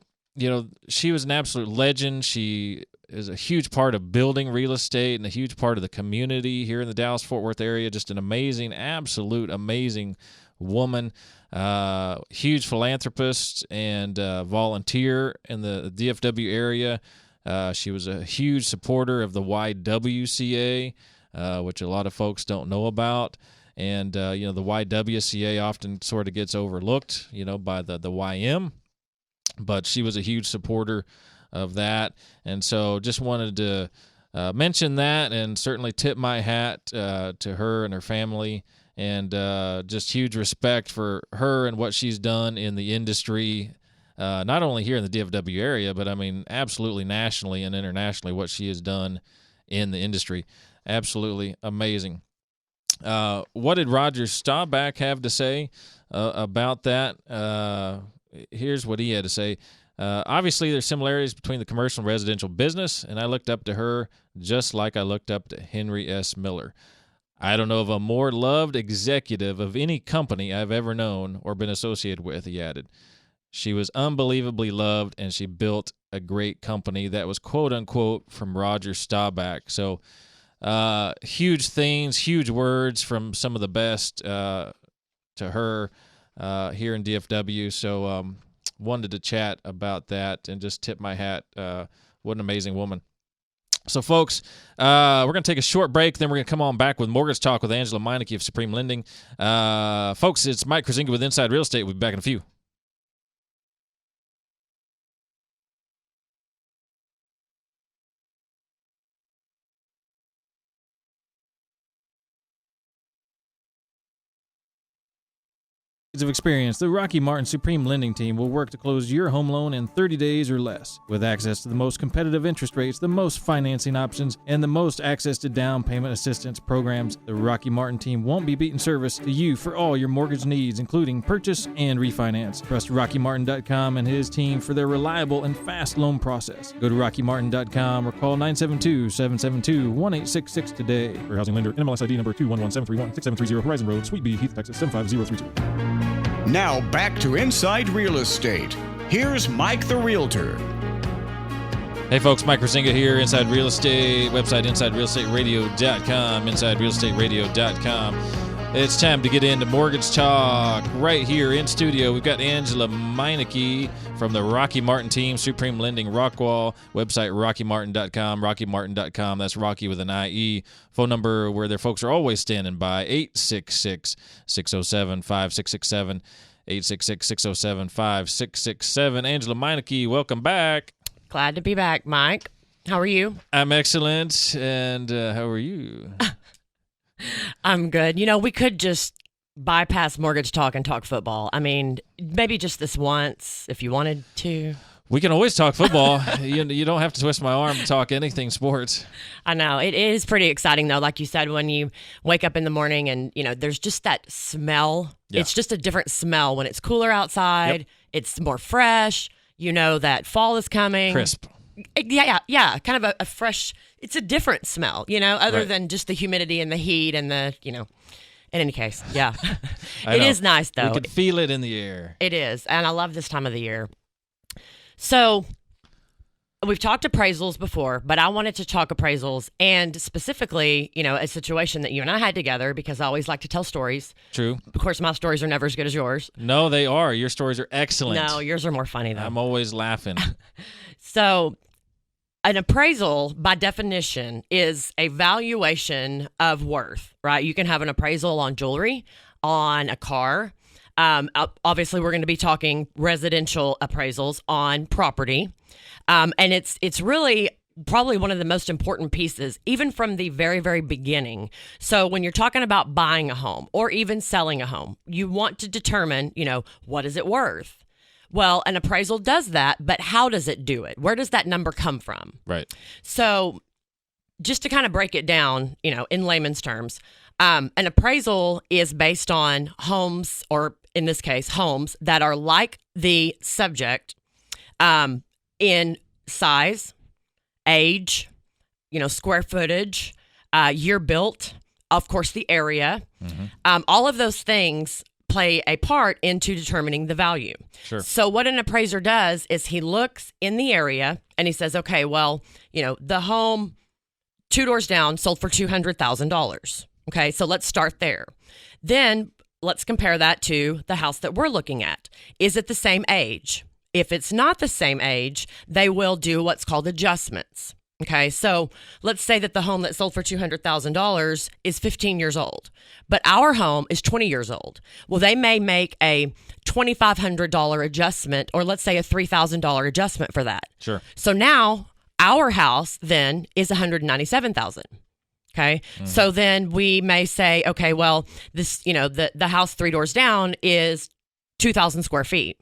she was an absolute legend. She is a huge part of building real estate and a huge part of the community here in the Dallas-Fort Worth area. Just an amazing, absolute amazing woman, huge philanthropist and volunteer in the DFW area. She was a huge supporter of the YWCA, which a lot of folks don't know about. And, the YWCA often sort of gets overlooked, by the YM. But she was a huge supporter of that. And so just wanted to mention that and certainly tip my hat to her and her family. And just huge respect for her and what she's done in the industry, not only here in the DFW area, but, absolutely nationally and internationally, what she has done in the industry. Absolutely amazing. What did Roger Staubach have to say about that? Here's what he had to say. Obviously, there's similarities between the commercial and residential business, and I looked up to her just like I looked up to Henry S. Miller. I don't know of a more loved executive of any company I've ever known or been associated with, he added. She was unbelievably loved, and she built a great company. That was quote-unquote from Roger Staubach. So huge things, huge words from some of the best to her here in DFW. So wanted to chat about that and just tip my hat. What an amazing woman. So, folks, we're going to take a short break. Then we're going to come on back with Mortgage Talk with Angela Meineke of Supreme Lending. Folks, it's Mike Kruizinga with Inside Real Estate. We'll be back in a few. Of experience, the Rocky Martin Supreme Lending Team will work to close your home loan in 30 days or less. With access to the most competitive interest rates, the most financing options, and the most access to down payment assistance programs, the Rocky Martin team won't be beating service to you for all your mortgage needs, including purchase and refinance. Trust RockyMartin.com and his team for their reliable and fast loan process. Go to RockyMartin.com or call 972-772-1866 today. For housing lender, NMLS ID number 211731, 6730 Horizon Road, Suite B, Heath, Texas 75032. Now back to Inside Real Estate. Here's Mike the Realtor. Hey folks, Mike Kruizinga here, Inside Real Estate, website InsideRealEstateRadio.com, InsideRealEstateRadio.com. It's time to get into Mortgage Talk right here in studio. We've got Angela Meineke from the Rocky Martin team, Supreme Lending Rockwall, website RockyMartin.com, RockyMartin.com. That's Rocky with an IE. Phone number where their folks are always standing by, 866-607-5667, 866-607-5667. Angela Meineke, welcome back. Glad to be back, Mike. How are you? I'm excellent, and how are you? I'm good. You know, we could just bypass Mortgage Talk and talk football. I mean, maybe just this once if you wanted to. We can always talk football. You don't have to twist my arm to talk anything sports. I know. It is pretty exciting, though. Like you said, when you wake up in the morning and, you know, there's just that smell. Yeah. It's just a different smell when it's cooler outside. Yep. It's more fresh. You know that fall is coming. Crisp. Yeah. Kind of a fresh, it's a different smell, you know, other than just the humidity and the heat and the, you know, in any case, yeah. It is nice, though. We can feel it in the air. It is, and I love this time of the year. So we've talked appraisals before, but I wanted to talk appraisals and specifically, you know, a situation that you and I had together because I always like to tell stories. True. Of course, my stories are never as good as yours. No, they are. Your stories are excellent. No, yours are more funny, though. I'm always laughing. So an appraisal, by definition, is a valuation of worth, right? You can have an appraisal on jewelry, on a car. Obviously, we're going to be talking residential appraisals on property. And it's really probably one of the most important pieces, even from the very, very beginning. So when you're talking about buying a home or even selling a home, you want to determine, you know, what is it worth? Well, an appraisal does that, but how does it do it? Where does that number come from? Right. So just to kind of break it down, you know, in layman's terms, an appraisal is based on homes, or in this case, homes that are like the subject in size, age, you know, square footage, year built, of course, the area. Mm-hmm. All of those things play a part into determining the value. Sure. So what an appraiser does is he looks in the area and he says, okay, well, you know, the home 2 doors down sold for $200,000. Okay, so let's start there. Then let's compare that to the house that we're looking at. Is it the same age? If it's not the same age, they will do what's called adjustments. Okay, so let's say that the home that sold for $200,000 is 15 years old, but our home is 20 years old. Well, they may make a $2,500 adjustment, or let's say a $3,000 adjustment for that. Sure. So now our house then is $197,000. Okay. Mm-hmm. So then we may say, okay, well, this, you know, the house 3 doors down is 2,000 square feet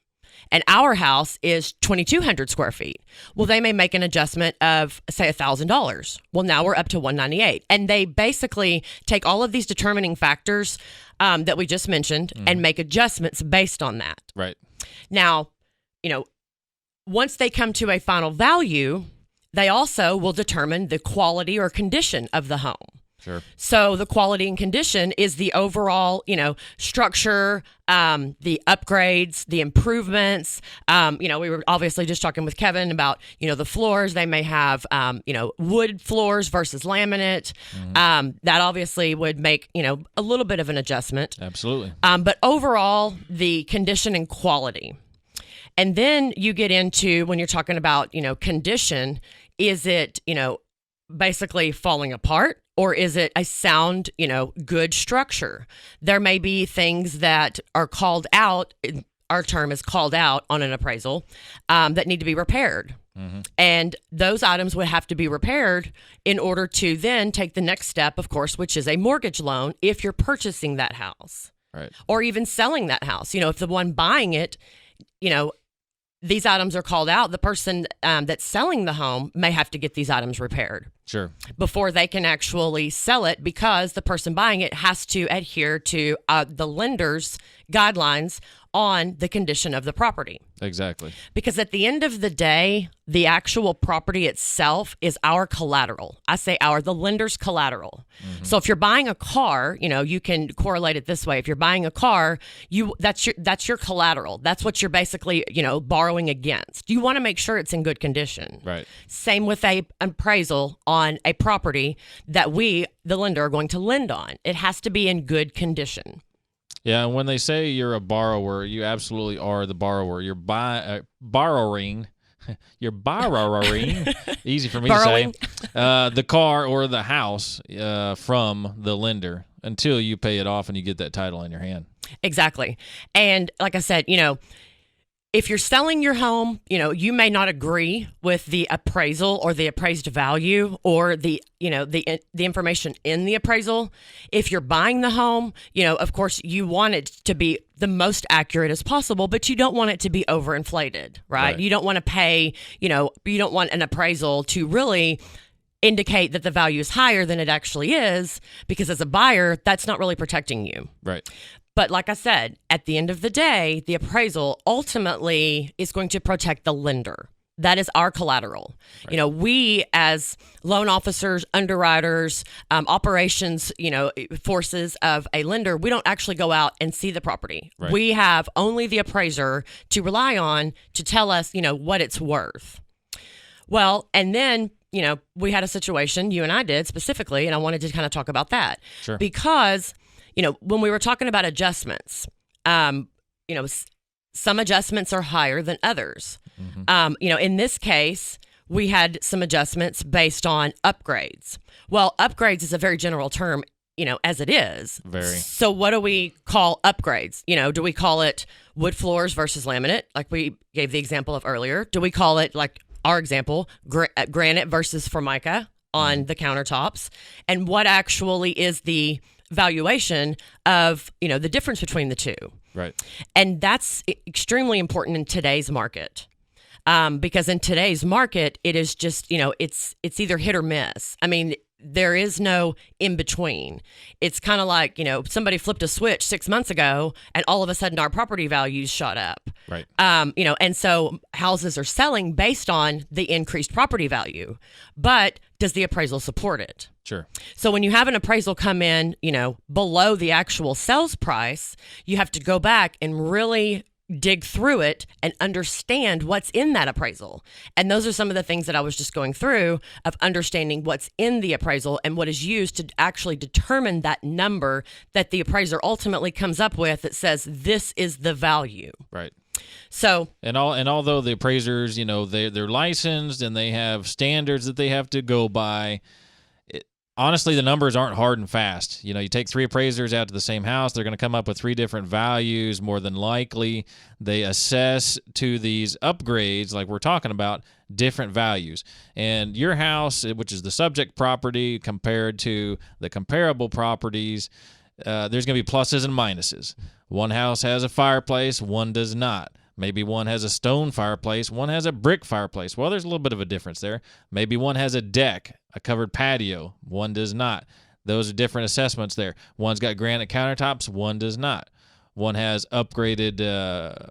and our house is 2,200 square feet. Well, they may make an adjustment of, say, $1,000. Well, now we're up to $198. And they basically take all of these determining factors that we just mentioned and make adjustments based on that. Right. Now, you know, once they come to a final value, they also will determine the quality or condition of the home. Sure. So the quality and condition is the overall, you know, structure, the upgrades, the improvements. You know, we were obviously just talking with Kevin about, you know, the floors. They may have, you know, wood floors versus laminate. Mm-hmm. That obviously would make, you know, a little bit of an adjustment. Absolutely. But overall, the condition and quality. And then you get into, when you're talking about, you know, condition, is it, you know, basically falling apart, or is it a sound, good structure? There may be things that are called out. Our term is called out on an appraisal that need to be repaired. Mm-hmm. And those items would have to be repaired in order to then take the next step, of course, which is a mortgage loan if you're purchasing that house. Right. Or even selling that house. If the one buying it, these items are called out, the person that's selling the home may have to get these items repaired. Sure. Before they can actually sell it, because the person buying it has to adhere to the lender's guidelines on the condition of the property. Exactly. Because at the end of the day, the actual property itself is our collateral. I say the lender's collateral. Mm-hmm. So if you're buying a car, you can correlate it this way. If you're buying a car, that's your collateral. That's what you're basically, borrowing against. You want to make sure it's in good condition. Right. Same with a appraisal on a property that we, the lender, are going to lend on. It has to be in good condition. Yeah, and when they say you're a borrower, you absolutely are the borrower. You're borrowing. You're borrowing. Easy for me to say. The car or the house from the lender until you pay it off and you get that title in your hand. Exactly. And like I said, if you're selling your home, you may not agree with the appraisal or the appraised value or the information in the appraisal. If you're buying the home, of course you want it to be the most accurate as possible, but you don't want it to be overinflated, right? You don't want to pay, you don't want an appraisal to really indicate that the value is higher than it actually is, because as a buyer, that's not really protecting you. Right. But like I said, at the end of the day, the appraisal ultimately is going to protect the lender. That is our collateral. Right. We as loan officers, underwriters, operations, forces of a lender, we don't actually go out and see the property. Right. We have only the appraiser to rely on to tell us, what it's worth. Well, and then, we had a situation, you and I did specifically, and I wanted to kind of talk about that. Sure. Because when we were talking about adjustments, some adjustments are higher than others. Mm-hmm. In this case, we had some adjustments based on upgrades. Well, upgrades is a very general term, as it is. Very. So what do we call upgrades? Do we call it wood floors versus laminate, like we gave the example of earlier? Do we call it, like our example, granite versus formica on the countertops? And what actually is the valuation of, the difference between the two. Right. And that's extremely important in today's market. Because in today's market, it is just, it's either hit or miss. I mean, there is no in between. It's kind of like, somebody flipped a switch 6 months ago and all of a sudden our property values shot up. Right. And so houses are selling based on the increased property value, but does the appraisal support it? Sure. So when you have an appraisal come in, below the actual sales price, you have to go back and really dig through it and understand what's in that appraisal. And those are some of the things that I was just going through of understanding what's in the appraisal and what is used to actually determine that number that the appraiser ultimately comes up with that says this is the value. Right. So and although the appraisers, they're licensed and they have standards that they have to go by, honestly, the numbers aren't hard and fast. You take 3 appraisers out to the same house, they're going to come up with 3 different values. More than likely, they assess to these upgrades, like we're talking about, different values. And your house, which is the subject property, compared to the comparable properties, there's going to be pluses and minuses. One house has a fireplace, one does not. Maybe one has a stone fireplace, one has a brick fireplace. Well, there's a little bit of a difference there. Maybe one has a deck, a covered patio, one does not. Those are different assessments there. One's got granite countertops, one does not. One has upgraded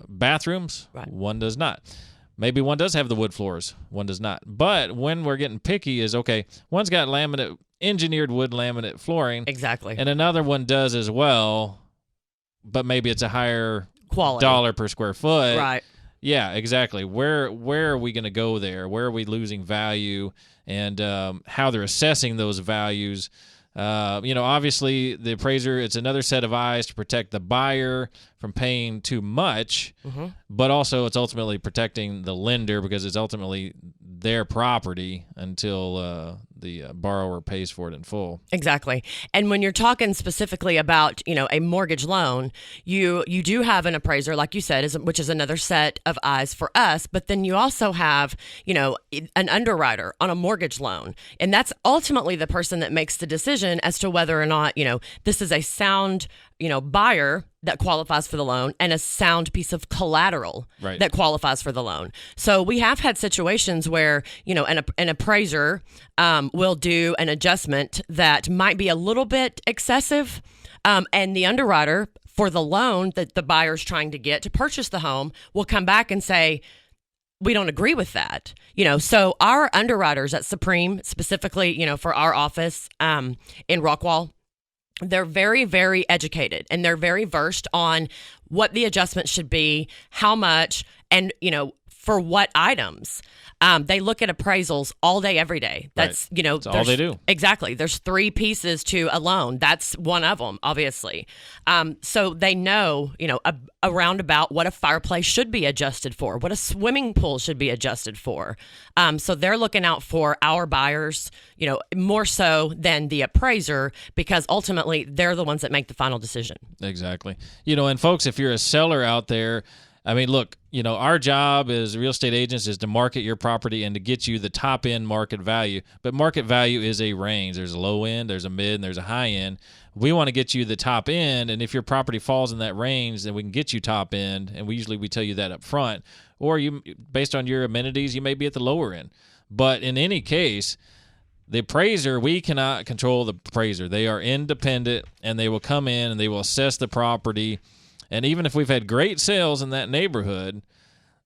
bathrooms, right. One does not. Maybe one does have the wood floors, one does not. But when we're getting picky is, okay, one's got engineered wood laminate flooring. Exactly. And another one does as well, but maybe it's a higher quality dollar per square foot. Right. Yeah, exactly. Where are we going to go there? Where are we losing value? And how they're assessing those values. Obviously the appraiser, it's another set of eyes to protect the buyer from paying too much, but also it's ultimately protecting the lender because it's ultimately their property until the borrower pays for it in full. Exactly. And when you're talking specifically about, a mortgage loan, you do have an appraiser, like you said, which is another set of eyes for us. But then you also have, an underwriter on a mortgage loan. And that's ultimately the person that makes the decision as to whether or not, this is a sound, buyer that qualifies for the loan and a sound piece of collateral that qualifies for the loan. So we have had situations where, an appraiser will do an adjustment that might be a little bit excessive, and the underwriter for the loan that the buyer's trying to get to purchase the home will come back and say, we don't agree with that. So our underwriters at Supreme, specifically, for our office in Rockwall, they're very, very educated, and they're very versed on what the adjustment should be, how much, and, for what items. They look at appraisals all day, every day. That's, That's all they do. Exactly. There's 3 pieces to a loan. That's one of them, obviously. So they know, around about what a fireplace should be adjusted for, what a swimming pool should be adjusted for. So they're looking out for our buyers, more so than the appraiser, because ultimately they're the ones that make the final decision. Exactly. And folks, if you're a seller out there, I mean, look, our job as real estate agents is to market your property and to get you the top end market value. But market value is a range. There's a low end, there's a mid, and there's a high end. We want to get you the top end, and if your property falls in that range, then we can get you top end, and we tell you that up front. Or you, based on your amenities, you may be at the lower end. But in any case, the appraiser, we cannot control the appraiser. They are independent, and they will come in and they will assess the property. And even if we've had great sales in that neighborhood,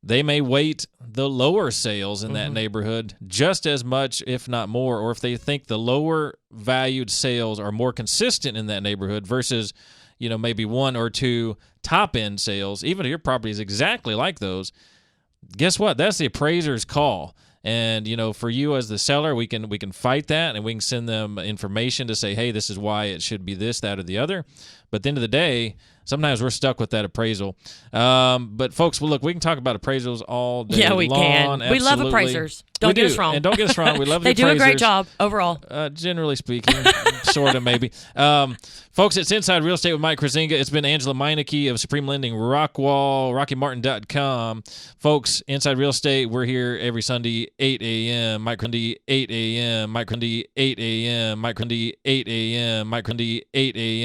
they may weight the lower sales in that neighborhood just as much, if not more. Or if they think the lower valued sales are more consistent in that neighborhood versus, maybe 1 or 2 top end sales, even if your property is exactly like those, guess what? That's the appraiser's call. And, for you as the seller, we can fight that, and we can send them information to say, hey, this is why it should be this, that, or the other. But at the end of the day, sometimes we're stuck with that appraisal. But folks, we can talk about appraisals all day long. Yeah, we can. Absolutely. We love appraisers. Don't get us wrong. And don't get us wrong. We love the They appraisers. do a great job overall. Generally speaking, sort of maybe. Folks, it's Inside Real Estate with Mike Kruizinga. It's been Angela Meineke of Supreme Lending Rockwall, RockyMartin.com. Folks, Inside Real Estate, we're here every Sunday, 8 a.m. Mike Kruizinga, 8 a.m. Mike Kruizinga, 8 a.m. Mike Kruizinga, 8 a.m. Mike Kruizinga, 8 a.m.